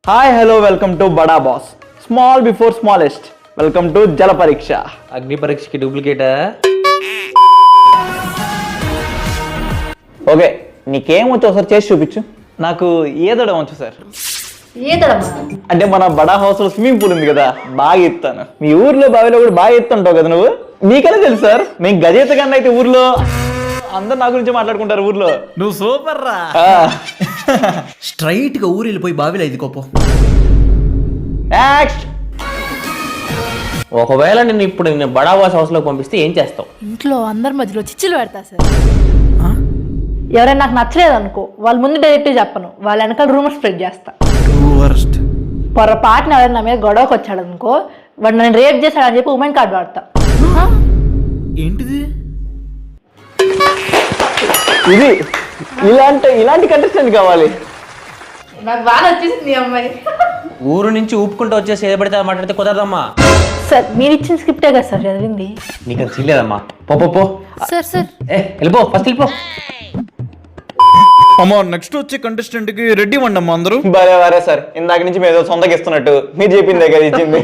Hi hello welcome to బడా boss. Small before smallest. Welcome to జల పరీక్ష. అగ్ని పరీక్షకి డూప్లికేటా? ఓకే, నీకేమొచ్చు ఒకసారి చేసి చూపించు. నాకు ఈదడం వచ్చు సార్. అంటే మన బడా హౌస్ లో స్విమ్మింగ్ పూల్ ఉంది కదా, బాగా ఎత్తాను. మీ ఊర్లో బావిలో కూడా బాగా ఎత్తుంటావు కదా నువ్వు. మీకెలా తెలుసు సార్? మేము గజేత కన్నా అయితే ఊర్లో అందరు నా గురించి మాట్లాడుకుంటారు ఊర్లో. నువ్వు సూపర్ రా. స్ట్రైట్ గా ఊరు వెళ్ళిపోయి బావిలో ఇది కోపం. ఒకవేళ నేను ఇప్పుడు బడా బాస్ హౌస్ లో పంపిస్తే ఏం చేస్తావు? ఇంట్లో అందరి మధ్యలో చిచ్చులు పెడతా సార్. ఎవరైనా నాకు నచ్చలేదు అనుకో, వాళ్ళ ముందు డైరెక్ట్ చెప్పను, వాళ్ళ వెనకాల రూమర్ స్ప్రెడ్ చేస్తా. పొరపాటున ఎవరైనా నా మీద గొడవకు వచ్చాడు అనుకో, వాడు నన్ను రేప్ చేశాడని చెప్పి ఉమెన్ కార్డ్ వాడతా. ఏంటిది? ఇది ఇలాంటి కంటెస్టెంట్ కావాలి. నాకు బాగా వచ్చేసింది అమ్మాయి. ఊరు నుంచి ఊపుకుంటూ వచ్చేసి ఏదపడితే మాట్లాడితే కుదరదమ్మా. సార్ మీరు ఇచ్చిన స్క్రిప్టే కదా సార్ చదివింది. నీకు అది తెలియదమ్మా. పో సార్ సార్ వెళ్ళిపో, ఫస్ట్ వెళ్ళిపో. అమ్మా, నెక్స్ట్ వచ్చే కంటెస్టెంట్ కి రెడీ వండమ్మా అందరూ. బరే సార్, ఇందాక నుంచి మేము ఏదో సొంతకి ఇస్తున్నట్టు మీరు చెప్పిందే కదా ఇచ్చింది.